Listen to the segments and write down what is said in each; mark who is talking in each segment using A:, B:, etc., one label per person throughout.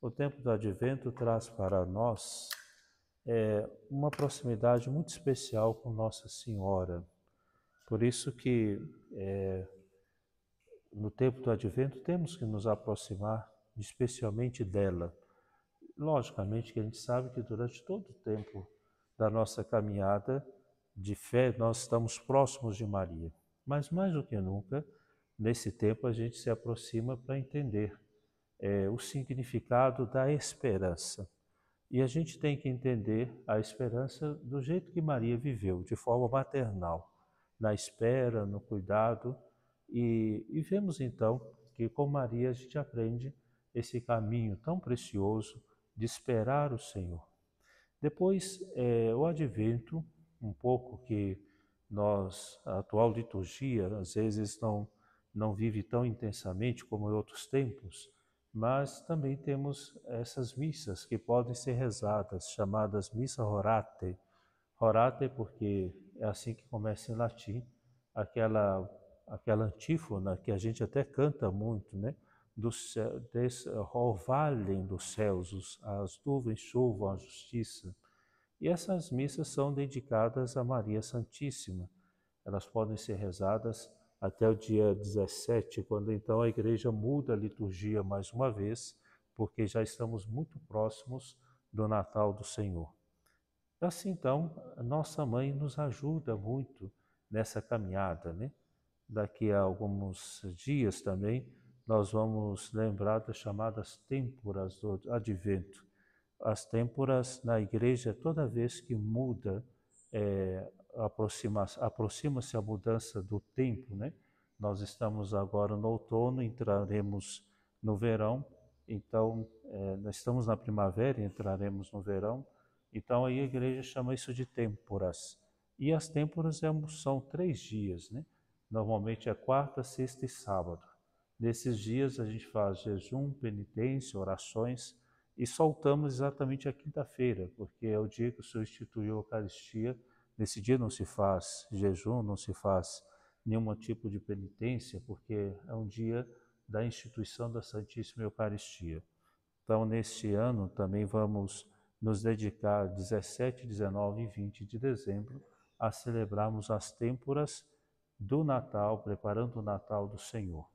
A: O tempo do Advento traz para nós uma proximidade muito especial com Nossa Senhora. Por isso que no tempo do Advento temos que nos aproximar especialmente dela. Logicamente que a gente sabe que durante todo o tempo da nossa caminhada de fé nós estamos próximos de Maria. Mas mais do que nunca, nesse tempo a gente se aproxima para entender o significado da esperança. E a gente tem que entender a esperança do jeito que Maria viveu, de forma maternal, na espera, no cuidado. E vemos então que com Maria a gente aprende esse caminho tão precioso de esperar o Senhor. Depois, o advento, um pouco que a atual liturgia, às vezes não vive tão intensamente como em outros tempos, mas também temos essas missas que podem ser rezadas, chamadas missa orate. Orate porque é assim que começa em latim, aquela antífona que a gente até canta muito, né? Orvalhem dos céus, as nuvens chovam a justiça. E essas missas são dedicadas a Maria Santíssima. Elas podem ser rezadas até o dia 17, quando então a igreja muda a liturgia mais uma vez, porque já estamos muito próximos do Natal do Senhor. Assim então, a nossa mãe nos ajuda muito nessa caminhada, né? Daqui a alguns dias também, nós vamos lembrar das chamadas têmporas do Advento. As têmporas na igreja, toda vez que muda, aproxima-se a mudança do tempo, né? Nós estamos agora no outono, entraremos no verão, então, nós estamos na primavera e entraremos no verão, então aí a igreja chama isso de têmporas. E as têmporas são 3 dias, né? Normalmente é quarta, sexta e sábado. Nesses dias a gente faz jejum, penitência, orações e soltamos exatamente a quinta-feira, porque é o dia que o Senhor instituiu a Eucaristia. Nesse dia não se faz jejum, não se faz nenhum tipo de penitência, porque é um dia da instituição da Santíssima Eucaristia. Então, neste ano também vamos nos dedicar 17, 19 e 20 de dezembro a celebrarmos as têmporas do Natal, preparando o Natal do Senhor.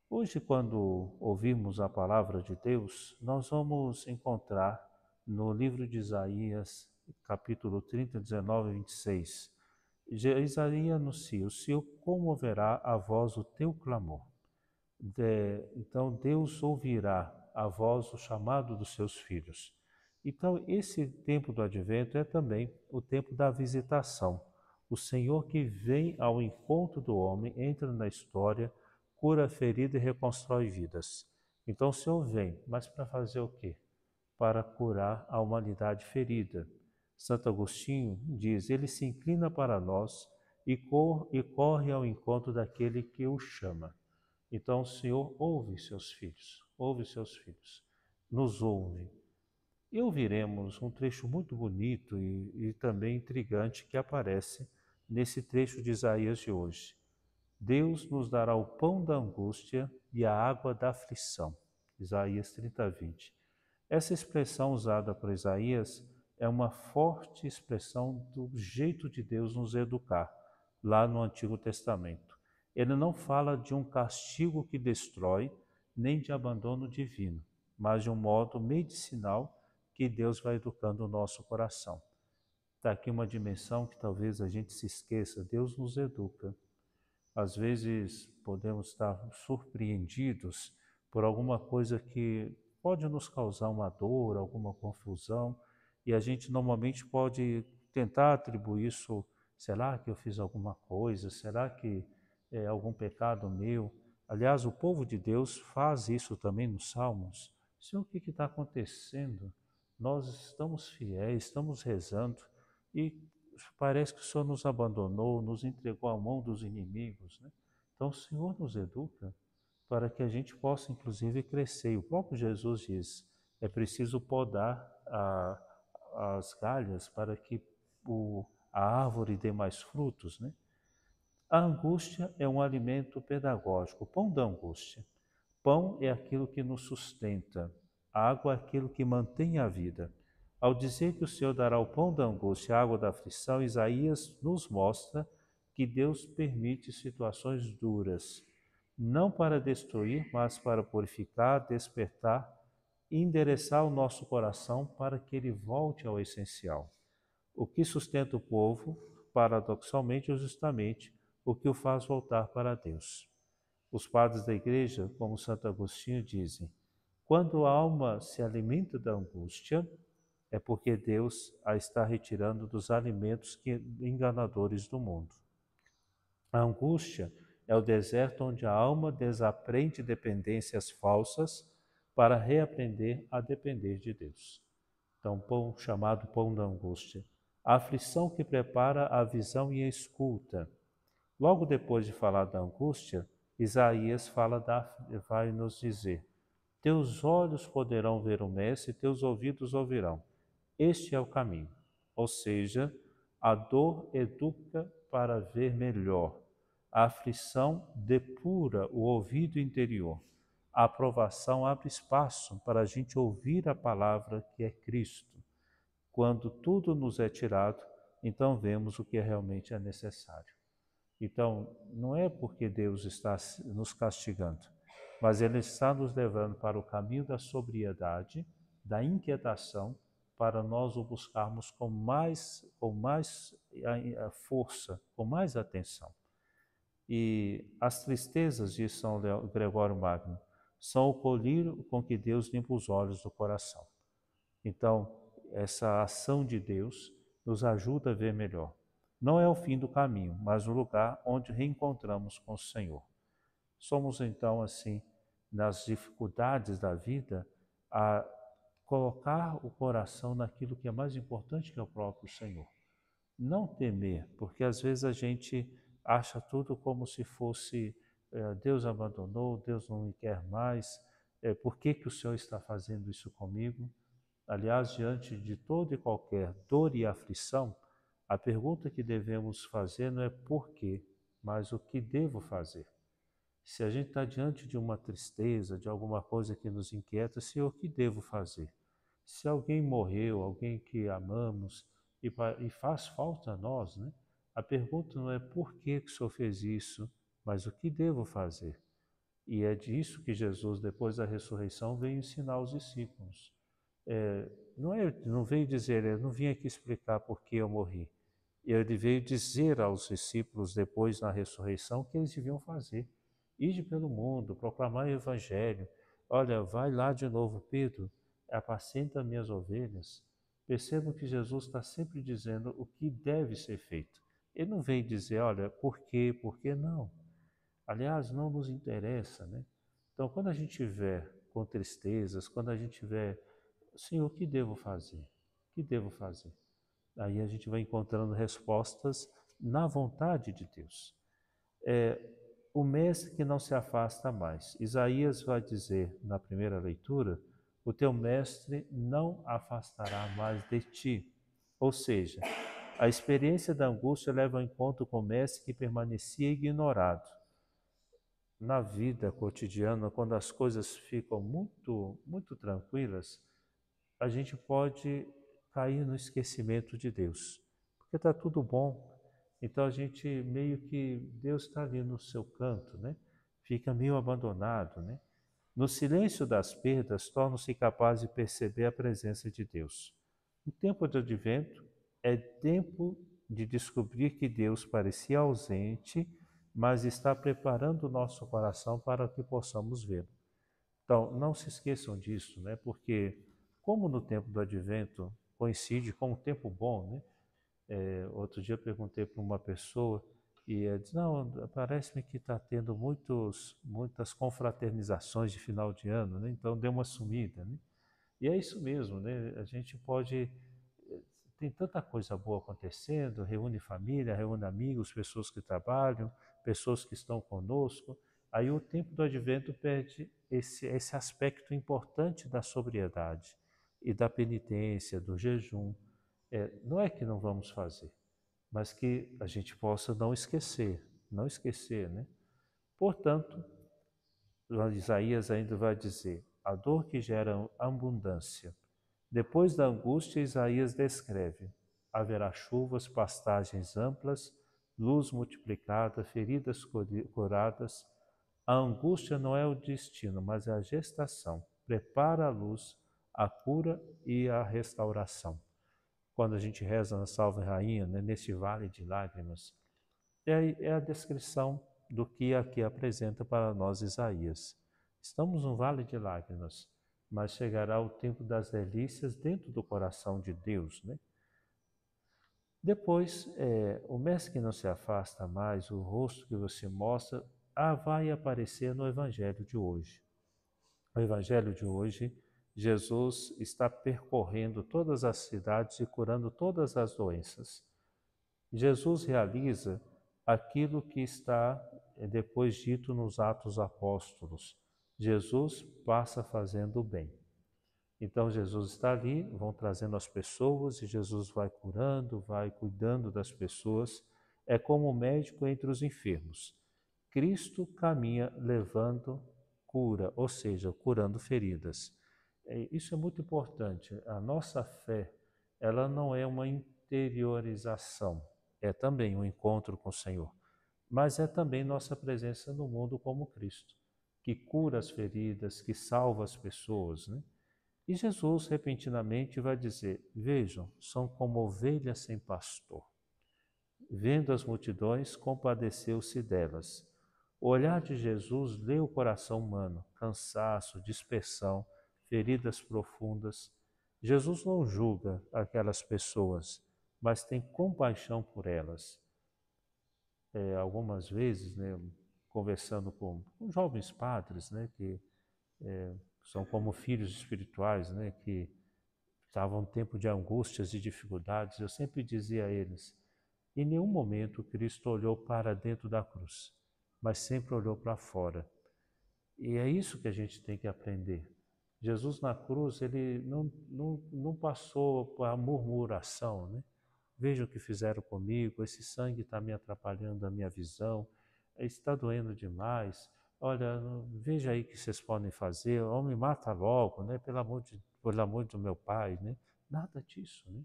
A: Hoje, quando ouvimos a palavra de Deus, nós vamos encontrar no livro de Isaías, capítulo 30, 19 e 26. Isaías anuncia: o Senhor comoverá a voz o teu clamor. Então Deus ouvirá a voz, o chamado dos seus filhos. Então esse tempo do Advento é também o tempo da visitação. O Senhor que vem ao encontro do homem, entra na história, cura a ferida e reconstrói vidas. Então o Senhor vem, mas para fazer o quê? Para curar a humanidade ferida. Santo Agostinho diz: ele se inclina para nós e corre ao encontro daquele que o chama. Então o Senhor ouve seus filhos, nos ouve. E ouviremos um trecho muito bonito e também intrigante que aparece nesse trecho de Isaías de hoje. Deus nos dará o pão da angústia e a água da aflição. Isaías 30, 20. Essa expressão usada por Isaías é uma forte expressão do jeito de Deus nos educar, lá no Antigo Testamento. Ele não fala de um castigo que destrói, nem de abandono divino, mas de um modo medicinal que Deus vai educando o nosso coração. Está aqui uma dimensão que talvez a gente se esqueça: Deus nos educa. Às vezes podemos estar surpreendidos por alguma coisa que pode nos causar uma dor, alguma confusão, e a gente normalmente pode tentar atribuir isso: será que eu fiz alguma coisa? Será que é algum pecado meu? Aliás, o povo de Deus faz isso também nos Salmos. Senhor, o que está acontecendo? Nós estamos fiéis, estamos rezando e parece que o Senhor nos abandonou, nos entregou à mão dos inimigos, né? Então o Senhor nos educa para que a gente possa inclusive crescer. E o próprio Jesus diz: é preciso podar as galhas para que a árvore dê mais frutos, né? A angústia é um alimento pedagógico, o pão da angústia. Pão é aquilo que nos sustenta. A água é aquilo que mantém a vida. Ao dizer que o Senhor dará o pão da angústia, a água da aflição, Isaías nos mostra que Deus permite situações duras, não para destruir, mas para purificar, despertar e endereçar o nosso coração para que ele volte ao essencial. O que sustenta o povo, paradoxalmente ou justamente, o que o faz voltar para Deus. Os padres da igreja, como Santo Agostinho, dizem: quando a alma se alimenta da angústia, é porque Deus a está retirando dos alimentos enganadores do mundo. A angústia é o deserto onde a alma desaprende dependências falsas para reaprender a depender de Deus. Então, pão chamado pão da angústia. A aflição que prepara a visão e a escuta. Logo depois de falar da angústia, Isaías vai nos dizer: teus olhos poderão ver o Mestre, teus ouvidos ouvirão. Este é o caminho. Ou seja, a dor educa para ver melhor. A aflição depura o ouvido interior. A aprovação abre espaço para a gente ouvir a palavra que é Cristo. Quando tudo nos é tirado, então vemos o que realmente é necessário. Então, não é porque Deus está nos castigando, mas Ele está nos levando para o caminho da sobriedade, da inquietação, para nós o buscarmos com mais força, com mais atenção. E as tristezas de São Gregório Magno são o colírio com que Deus limpa os olhos do coração. Então, essa ação de Deus nos ajuda a ver melhor. Não é o fim do caminho, mas o lugar onde reencontramos com o Senhor. Somos então assim, nas dificuldades da vida, a colocar o coração naquilo que é mais importante, que é o próprio Senhor. Não temer, porque às vezes a gente acha tudo como se fosse Deus abandonou, Deus não me quer mais, por que o Senhor está fazendo isso comigo? Aliás, diante de toda e qualquer dor e aflição, a pergunta que devemos fazer não é por quê, mas o que devo fazer. Se a gente está diante de uma tristeza, de alguma coisa que nos inquieta, Senhor, o que devo fazer? Se alguém morreu, alguém que amamos e faz falta a nós, né? A pergunta não é por que o Senhor fez isso, mas o que devo fazer? E é disso que Jesus, depois da ressurreição, veio ensinar os discípulos. Não veio dizer, eu não vim aqui explicar por que eu morri. Ele veio dizer aos discípulos, depois na ressurreição, o que eles deviam fazer. Ide pelo mundo, proclamar o evangelho. Olha, vai lá de novo, Pedro, apacenta minhas ovelhas. Percebam que Jesus está sempre dizendo o que deve ser feito. Ele não veio dizer, olha, por que não? Aliás, não nos interessa, né? Então, quando a gente estiver com tristezas, quando a gente estiver, Senhor, o que devo fazer? O que devo fazer? Aí a gente vai encontrando respostas na vontade de Deus. O mestre que não se afasta mais. Isaías vai dizer na primeira leitura, o teu mestre não afastará mais de ti. Ou seja, a experiência da angústia leva em conta o mestre que permanecia ignorado. Na vida cotidiana, quando as coisas ficam muito tranquilas, a gente pode cair no esquecimento de Deus, porque está tudo bom. Então a gente meio que Deus está ali no seu canto, né? Fica meio abandonado, né? No silêncio das perdas, torna-se capaz de perceber a presença de Deus. O tempo do advento é tempo de descobrir que Deus parecia ausente, mas está preparando o nosso coração para que possamos vê-lo. Então, não se esqueçam disso, né? Porque como no tempo do advento coincide com um tempo bom, né? Outro dia eu perguntei para uma pessoa e ela disse, não, parece-me que está tendo muitas confraternizações de final de ano, né? Então deu uma sumida, né? E é isso mesmo, né? A gente tem tanta coisa boa acontecendo, reúne família, reúne amigos, pessoas que trabalham, pessoas que estão conosco. Aí o tempo do advento perde esse aspecto importante da sobriedade e da penitência, do jejum. Não é que não vamos fazer, mas que a gente possa não esquecer, né? Portanto, Isaías ainda vai dizer, a dor que gera abundância. Depois da angústia, Isaías descreve: haverá chuvas, pastagens amplas, luz multiplicada, feridas curadas. A angústia não é o destino, mas é a gestação. Prepara a luz, a cura e a restauração. Quando a gente reza na Salve Rainha, né, neste vale de lágrimas, é a descrição do que aqui apresenta para nós Isaías. Estamos num vale de lágrimas, mas chegará o tempo das delícias dentro do coração de Deus, né? Depois, o mês que não se afasta mais, o rosto que você mostra, vai aparecer no Evangelho de hoje. No Evangelho de hoje, Jesus está percorrendo todas as cidades e curando todas as doenças. Jesus realiza aquilo que está depois dito nos Atos Apóstolos. Jesus passa fazendo o bem. Então Jesus está ali, vão trazendo as pessoas e Jesus vai curando, vai cuidando das pessoas. É como o médico entre os enfermos. Cristo caminha levando cura, ou seja, curando feridas. Isso é muito importante. A nossa fé, ela não é uma interiorização, é também um encontro com o Senhor, mas é também nossa presença no mundo como Cristo, que cura as feridas, que salva as pessoas, né? E Jesus repentinamente vai dizer: vejam, são como ovelhas sem pastor. Vendo as multidões, compadeceu-se delas. O olhar de Jesus lê o coração humano, cansaço, dispersão, feridas profundas. Jesus não julga aquelas pessoas, mas tem compaixão por elas. Algumas vezes, né, conversando com jovens padres, né, que são como filhos espirituais, né, que estavam em tempo de angústias e dificuldades, eu sempre dizia a eles: em nenhum momento Cristo olhou para dentro da cruz, mas sempre olhou para fora. E é isso que a gente tem que aprender. Jesus na cruz, ele não passou por a murmuração, né? Veja o que fizeram comigo, esse sangue está me atrapalhando a minha visão, está doendo demais. Olha, veja aí o que vocês podem fazer, ou me mata logo, né? Pelo amor do meu Pai, né? Nada disso, né?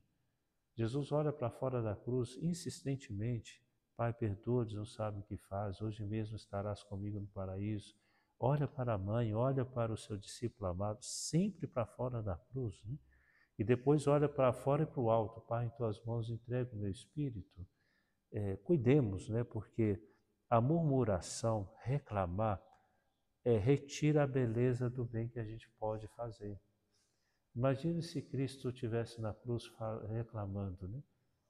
A: Jesus olha para fora da cruz insistentemente: Pai, perdoa-lhes, não sabem o que faz, hoje mesmo estarás comigo no paraíso. Olha para a mãe, olha para o seu discípulo amado, sempre para fora da cruz, né? E depois olha para fora e para o alto: Pai, em tuas mãos entrego o meu espírito. Cuidemos, né? Porque a murmuração, reclamar, retira a beleza do bem que a gente pode fazer. Imagine se Cristo estivesse na cruz reclamando, né?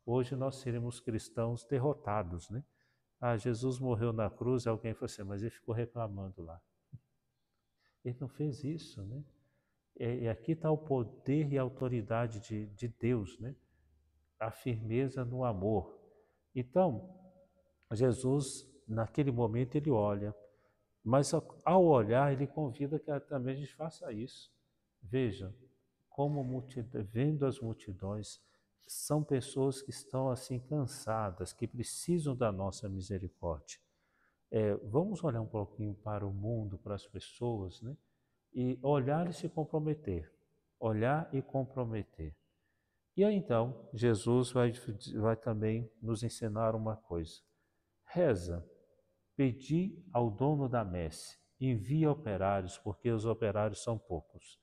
A: Hoje nós seríamos cristãos derrotados, né? Jesus morreu na cruz, alguém falou assim, mas ele ficou reclamando lá. Ele não fez isso, né? E aqui está o poder e a autoridade de Deus, né? A firmeza no amor. Então, Jesus, naquele momento, ele olha, mas ao olhar, ele convida que também a gente faça isso. Veja, vendo as multidões, são pessoas que estão assim cansadas, que precisam da nossa misericórdia. Vamos olhar um pouquinho para o mundo, para as pessoas, né? E olhar e se comprometer. Olhar e comprometer. E aí então, Jesus vai também nos ensinar uma coisa. Reza, pedi ao dono da messe, envia operários, porque os operários são poucos.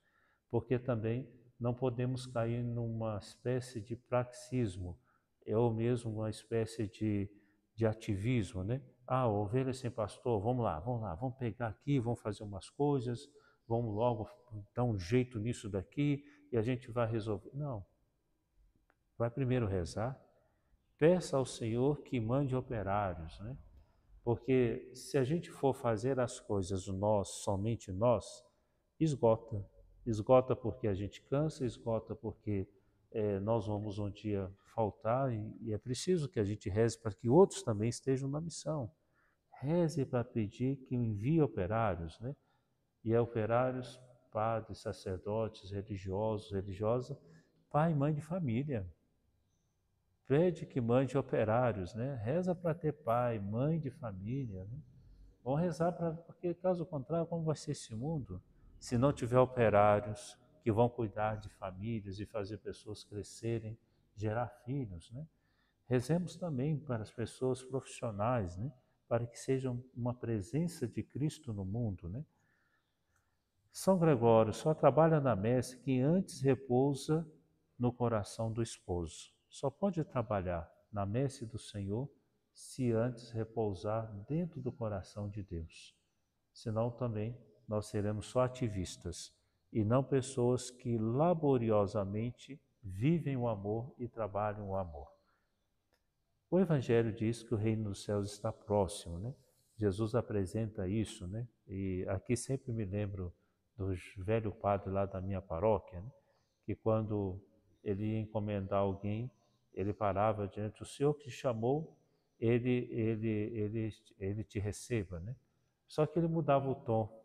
A: Porque também não podemos cair numa espécie de praxismo, ou mesmo uma espécie de ativismo, né? Ovelha sem pastor, vamos lá, vamos pegar aqui, vamos fazer umas coisas, vamos logo dar um jeito nisso daqui e a gente vai resolver. Não. Vai primeiro rezar, peça ao Senhor que mande operários, né? Porque se a gente for fazer as coisas nós, somente nós, esgota. Esgota porque a gente cansa, esgota porque nós vamos um dia faltar e é preciso que a gente reze para que outros também estejam na missão. Reze para pedir que envie operários, né? E operários, padres, sacerdotes, religiosos, religiosas, pai e mãe de família. Pede que mande operários, né? Reza para ter pai, mãe de família, né? Vamos rezar porque caso contrário, como vai ser esse mundo? se não tiver operários que vão cuidar de famílias e fazer pessoas crescerem, gerar filhos, né? Rezemos também para as pessoas profissionais, né? Para que sejam uma presença de Cristo no mundo, né? São Gregório só trabalha na messe que antes repousa no coração do esposo. Só pode trabalhar na messe do Senhor se antes repousar dentro do coração de Deus. Senão também nós seremos só ativistas e não pessoas que laboriosamente vivem o amor e trabalham o amor. O Evangelho diz que o reino dos céus está próximo, né? Jesus apresenta isso, né? E aqui sempre me lembro do velho padre lá da minha paróquia, né? Que quando ele ia encomendar alguém, ele parava diante, o Senhor que te chamou, ele te receba, né? Só que ele mudava o tom,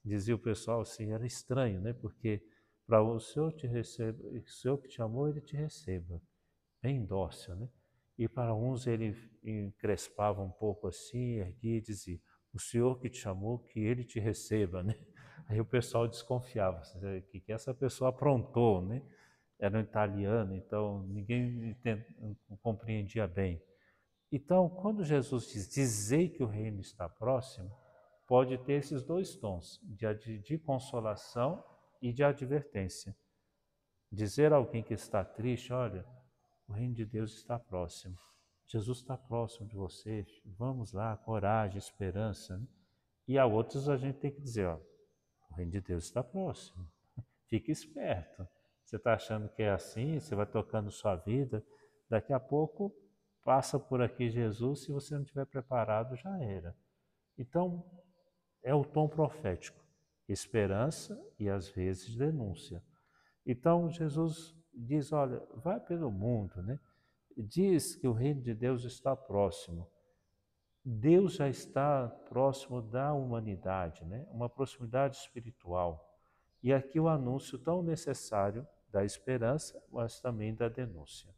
A: dizia o pessoal assim, era estranho, né? Porque para o Senhor te receba, o Senhor que te chamou, ele te receba, bem dócil, né? E para uns ele encrespava um pouco assim, erguia e dizia, o Senhor que te chamou, que ele te receba, né? Aí o pessoal desconfiava, que essa pessoa aprontou, né? Era um italiano, então ninguém compreendia bem. Então, quando Jesus diz, dizei que o reino está próximo, pode ter esses dois tons, de consolação e de advertência. Dizer a alguém que está triste, olha, o reino de Deus está próximo. Jesus está próximo de você. Vamos lá, coragem, esperança. Né? E a outros a gente tem que dizer, ó, o reino de Deus está próximo. Fique esperto. Você está achando que é assim, você vai tocando sua vida, daqui a pouco passa por aqui Jesus, se você não estiver preparado, já era. Então, é o tom profético, esperança e às vezes denúncia. Então, Jesus diz, olha, vai pelo mundo, né? Diz que o reino de Deus está próximo. Deus já está próximo da humanidade, né? Uma proximidade espiritual. E aqui o anúncio tão necessário da esperança, mas também da denúncia.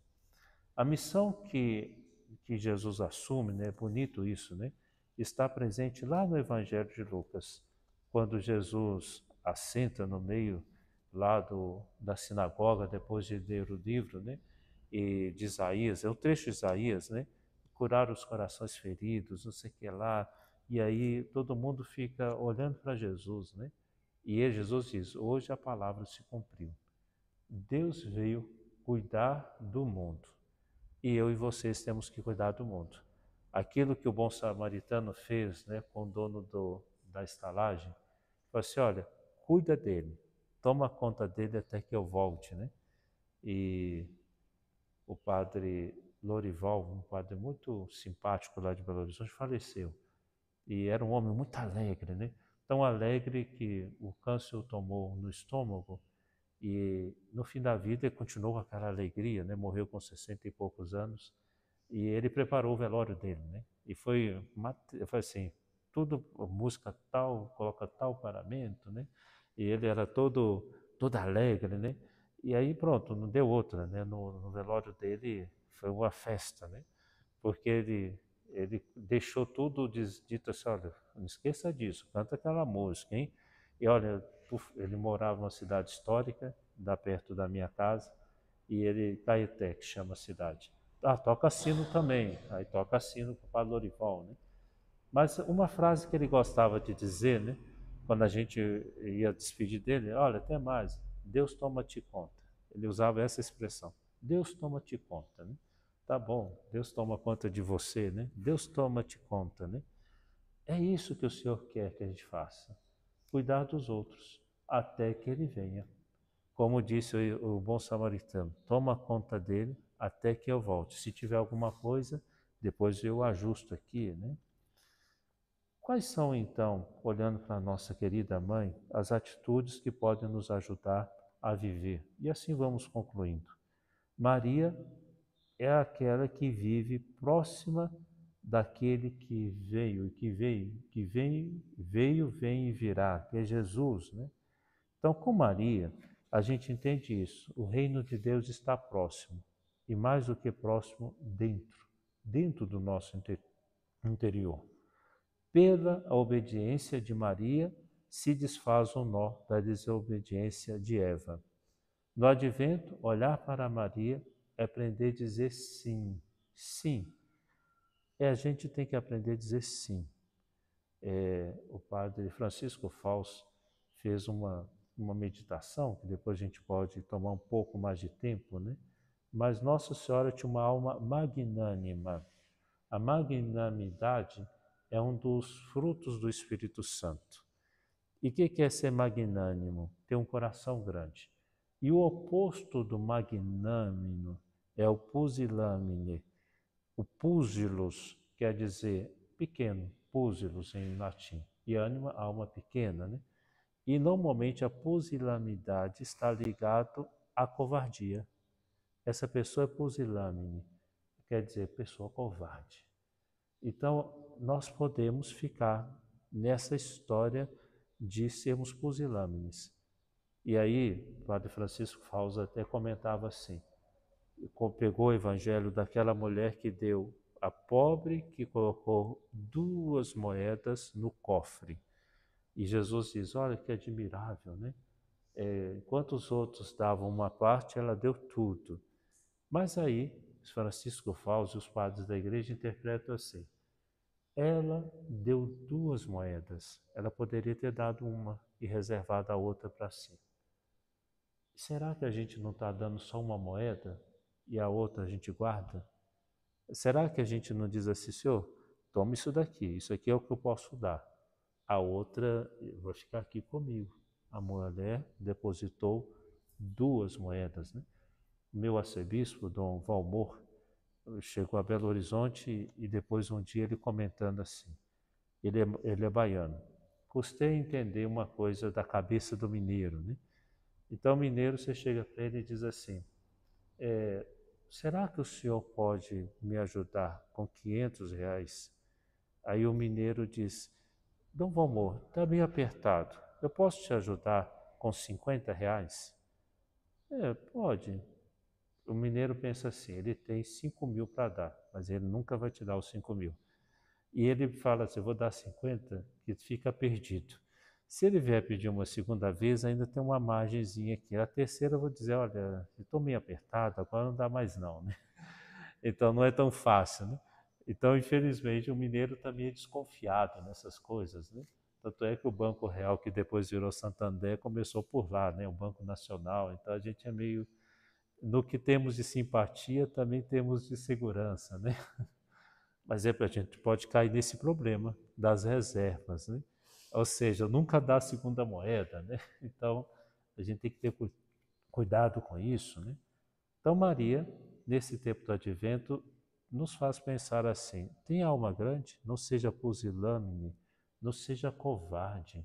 A: A missão que Jesus assume, né? É bonito isso, né? Está presente lá no Evangelho de Lucas, quando Jesus assenta no meio lá da sinagoga, depois de ler o livro, né? E de Isaías, é o trecho de Isaías, né? Curar os corações feridos, não sei o que lá. E aí todo mundo fica olhando para Jesus, né? E Jesus diz, hoje a palavra se cumpriu. Deus veio cuidar do mundo. E eu e vocês temos que cuidar do mundo. Aquilo que o bom samaritano fez, né, com o dono da estalagem, falou assim, olha, cuida dele, toma conta dele até que eu volte, né? E o padre Lorival, um padre muito simpático lá de Belo Horizonte, faleceu. E era um homem muito alegre, né? Tão alegre que o câncer o tomou no estômago e no fim da vida ele continuou com aquela alegria, né? Morreu com 60 e poucos anos e ele preparou o velório dele, né? E foi assim, tudo, música tal, coloca tal paramento, né? E ele era todo alegre, né? E aí pronto, não deu outra, né? No velório dele foi uma festa, né? Porque ele deixou tudo dito assim, olha, não esqueça disso, canta aquela música, hein? E olha, ele morava numa cidade histórica, da perto da minha casa, e ele, Caeté, que chama a cidade. Ah, toca sino também, aí toca sino para o Padre Lorival, né? Mas uma frase que ele gostava de dizer, né? Quando a gente ia despedir dele, olha, até mais, Deus toma-te conta. Ele usava essa expressão, Deus toma-te conta, né? Tá bom, Deus toma conta de você, né? Deus toma-te conta, né? É isso que o Senhor quer que a gente faça, cuidar dos outros, até que Ele venha. Como disse o bom samaritano, toma conta dele até que eu volte. Se tiver alguma coisa, depois eu ajusto aqui, né? Quais são, então, olhando para a nossa querida mãe, as atitudes que podem nos ajudar a viver? E assim vamos concluindo. Maria é aquela que vive próxima daquele que veio, vem e virá, que é Jesus, né? Então, com Maria, a gente entende isso. O reino de Deus está próximo. E mais do que próximo, dentro do nosso interior. Pela obediência de Maria, se desfaz o nó da desobediência de Eva. No advento, olhar para Maria é aprender a dizer sim. Sim. A gente tem que aprender a dizer sim. O padre Francisco Fausto fez uma meditação, que depois a gente pode tomar um pouco mais de tempo, né? Mas Nossa Senhora tinha uma alma magnânima. A magnanimidade é um dos frutos do Espírito Santo. E o que é ser magnânimo? Ter um coração grande. E o oposto do magnânimo é o pusilânime. O pusilos quer dizer pequeno, pusilos em latim, e ânima, alma pequena, né? E normalmente a pusilanimidade está ligado à covardia. Essa pessoa é pusilânime, quer dizer pessoa covarde. Então, nós podemos ficar nessa história de sermos pusilânimes. E aí, o padre Francisco Fausto até comentava assim, pegou o evangelho daquela mulher que deu a pobre que colocou 2 moedas no cofre. E Jesus diz, olha que admirável, né? Enquanto os outros davam uma parte, ela deu tudo. Mas aí, Francisco Fausto e os padres da igreja interpretam assim, ela deu 2 moedas, ela poderia ter dado uma e reservado a outra para si. Será que a gente não está dando só uma moeda e a outra a gente guarda? Será que a gente não diz assim, Senhor, toma isso aqui é o que eu posso dar. A outra vai ficar aqui comigo. A mulher depositou 2 moedas, né? Meu arcebispo, Dom Valmor, chegou a Belo Horizonte e depois um dia ele comentando assim, ele é baiano. Custei entender uma coisa da cabeça do mineiro, né? Então o mineiro, você chega para ele e diz assim, será que o senhor pode me ajudar com R$ 500? Aí o mineiro diz, Dom Valmor, está meio apertado, eu posso te ajudar com R$ 50? Pode. O mineiro pensa assim, ele tem 5.000 para dar, mas ele nunca vai te dar os 5.000. E ele fala assim, eu vou dar 50, que fica perdido. Se ele vier pedir uma segunda vez, ainda tem uma margenzinha aqui. A terceira eu vou dizer, olha, estou meio apertado, agora não dá mais não, né? Então não é tão fácil, né? Então, infelizmente, o mineiro também é desconfiado nessas coisas, né? Tanto é que o Banco Real, que depois virou Santander, começou por lá, né? O Banco Nacional. Então a gente é meio... No que temos de simpatia, também temos de segurança, né? Mas a gente pode cair nesse problema das reservas, né? Ou seja, nunca dá a segunda moeda, né? Então, a gente tem que ter cuidado com isso, né? Então, Maria, nesse tempo do advento, nos faz pensar assim, tem alma grande? Não seja pusilânime, não seja covarde,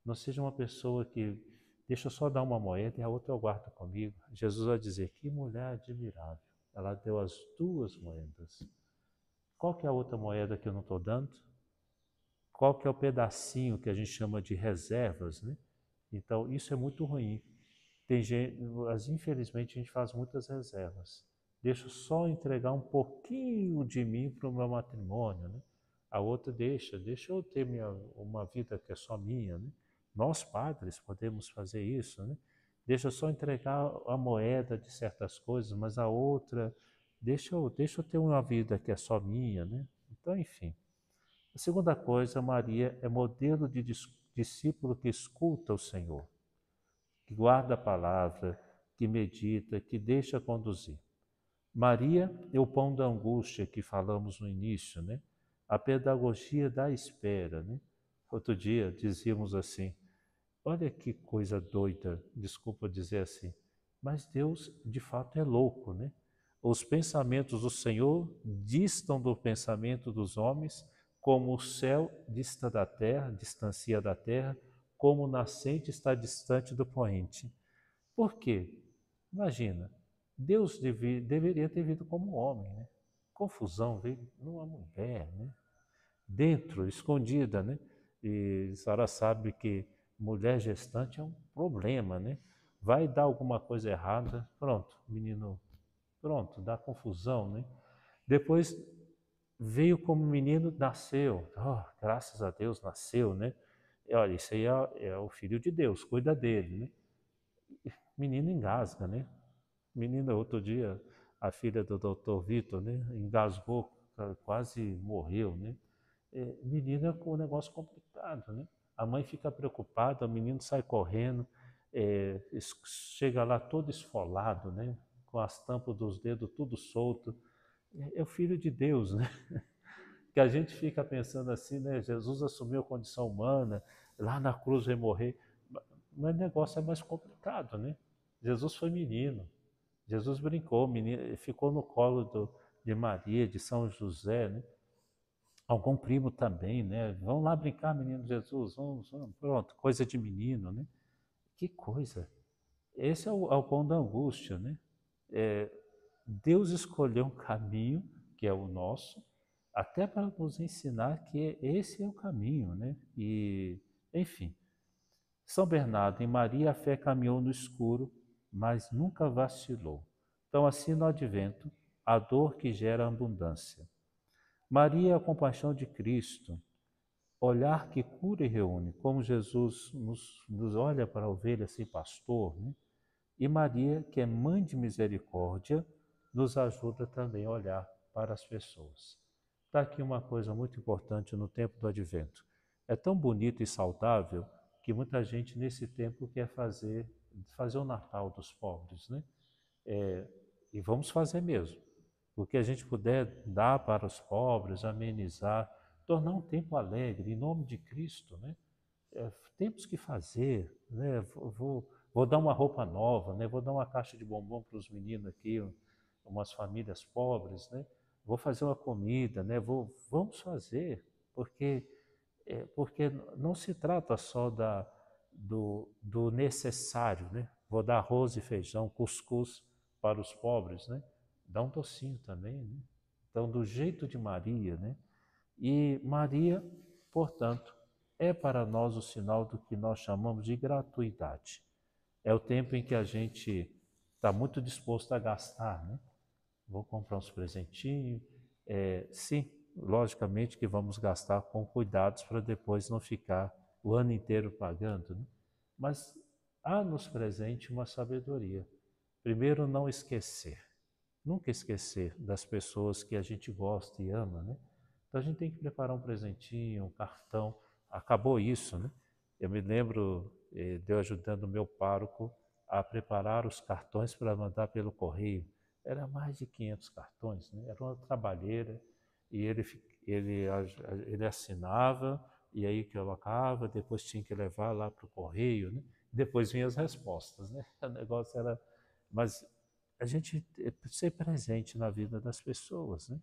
A: não seja uma pessoa que deixa eu só dar uma moeda e a outra eu guardo comigo. Jesus vai dizer, que mulher admirável, ela deu as 2 moedas. Qual que é a outra moeda que eu não estou dando? Qual que é o pedacinho que a gente chama de reservas, né? Então, isso é muito ruim. Tem gente, infelizmente, a gente faz muitas reservas. Deixa eu só entregar um pouquinho de mim para o meu matrimônio, né? A outra deixa eu ter uma vida que é só minha, né? Nós, padres, podemos fazer isso, né? Deixa eu só entregar a moeda de certas coisas, mas a outra, deixa eu ter uma vida que é só minha, né? Então, enfim. A segunda coisa, Maria é modelo de discípulo que escuta o Senhor, que guarda a palavra, que medita, que deixa conduzir. Maria é o pão da angústia que falamos no início, né? A pedagogia da espera, né? Outro dia dizíamos assim, olha que coisa doida, desculpa dizer assim, mas Deus de fato é louco, né? Os pensamentos do Senhor distam do pensamento dos homens, como o céu dista da terra, distancia da terra, como o nascente está distante do poente. Por quê? Imagina, Deus deveria ter vindo como homem, né? Confusão, veio numa mulher, né? Dentro, escondida, né? E a senhora sabe que mulher gestante é um problema, né? Vai dar alguma coisa errada, pronto, menino, pronto, dá confusão, né? Depois veio como menino, nasceu, graças a Deus nasceu, né? E, olha, isso aí é o Filho de Deus, cuida dele, né? Menino engasga, né? Menina, outro dia, a filha do doutor Vitor, né? Engasgou, quase morreu, né? Menina com um negócio complicado, né? A mãe fica preocupada, o menino sai correndo, chega lá todo esfolado, né? Com as tampas dos dedos tudo solto. É o Filho de Deus, né? Que a gente fica pensando assim, né? Jesus assumiu a condição humana, lá na cruz vai morrer. Mas o negócio é mais complicado, né? Jesus foi menino, Jesus brincou, menino, ficou no colo de Maria, de São José, né? Algum primo também, né? Vamos lá brincar, menino Jesus, vamos. Pronto, coisa de menino, né? Que coisa. Esse é o pão da angústia, né? É, Deus escolheu um caminho, que é o nosso, até para nos ensinar que esse é o caminho, né? E, enfim, São Bernardo, em Maria a fé caminhou no escuro, mas nunca vacilou. Então, assim no advento, a dor que gera abundância. Maria é a compaixão de Cristo, olhar que cura e reúne, como Jesus nos olha para a ovelha sem pastor, né? E Maria, que é mãe de misericórdia, nos ajuda também a olhar para as pessoas. Está aqui uma coisa muito importante no tempo do advento. É tão bonito e saudável que muita gente nesse tempo quer fazer o Natal dos pobres, né? E vamos fazer mesmo. O que a gente puder dar para os pobres, amenizar, tornar um tempo alegre, em nome de Cristo, né? Temos que fazer, né? Vou dar uma roupa nova, né? Vou dar uma caixa de bombom para os meninos aqui, umas famílias pobres, né? Vou fazer uma comida, né? Vamos fazer, porque não se trata só do necessário, né? Vou dar arroz e feijão, cuscuz para os pobres, né? Dá um docinho também, né? Então, do jeito de Maria, né? E Maria, portanto, é para nós o sinal do que nós chamamos de gratuidade. É o tempo em que a gente está muito disposto a gastar, né? Vou comprar uns presentinhos. Sim, logicamente que vamos gastar com cuidados para depois não ficar o ano inteiro pagando, né? Mas há nos presente uma sabedoria. Primeiro, não esquecer. Nunca esquecer das pessoas que a gente gosta e ama, né? Então a gente tem que preparar um presentinho, um cartão. Acabou isso, né? Eu me lembro de eu ajudando o meu pároco a preparar os cartões para mandar pelo correio. Era mais de 500 cartões, né? Era uma trabalheira e ele assinava e aí colocava, depois tinha que levar lá para o correio, né? Depois vinham as respostas, né? O negócio era... Mas a gente ser presente na vida das pessoas, né?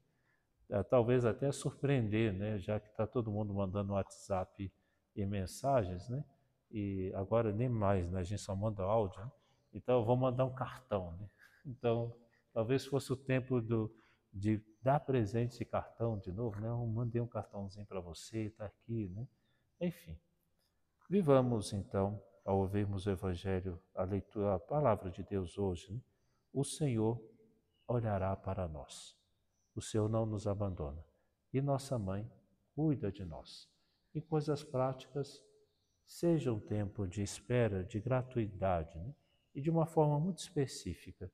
A: Talvez até surpreender, né? Já que está todo mundo mandando WhatsApp e mensagens, né? E agora nem mais, né? A gente só manda áudio, né? Então eu vou mandar um cartão, né? Então talvez fosse o tempo de dar presente esse cartão de novo, né? Eu mandei um cartãozinho para você, está aqui, né? Enfim, vivamos então, ao ouvirmos o Evangelho, a leitura, a palavra de Deus hoje, né? O Senhor olhará para nós. O Senhor não nos abandona. E nossa mãe cuida de nós. Em coisas práticas, seja um tempo de espera, de gratuidade, né? E de uma forma muito específica.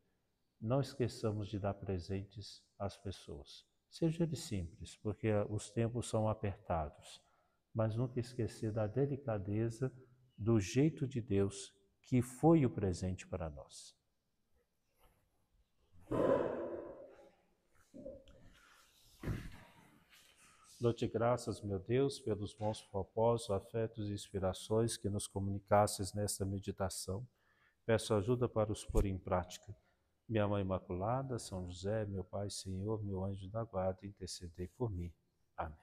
A: Não esqueçamos de dar presentes às pessoas. Seja ele simples, porque os tempos são apertados. Mas nunca esquecer da delicadeza, do jeito de Deus que foi o presente para nós. Dou-te graças, meu Deus, pelos bons propósitos, afetos e inspirações que nos comunicasses nesta meditação. Peço ajuda para os pôr em prática. Minha Mãe Imaculada, São José, meu Pai, Senhor, meu anjo da guarda, intercedei por mim. Amém.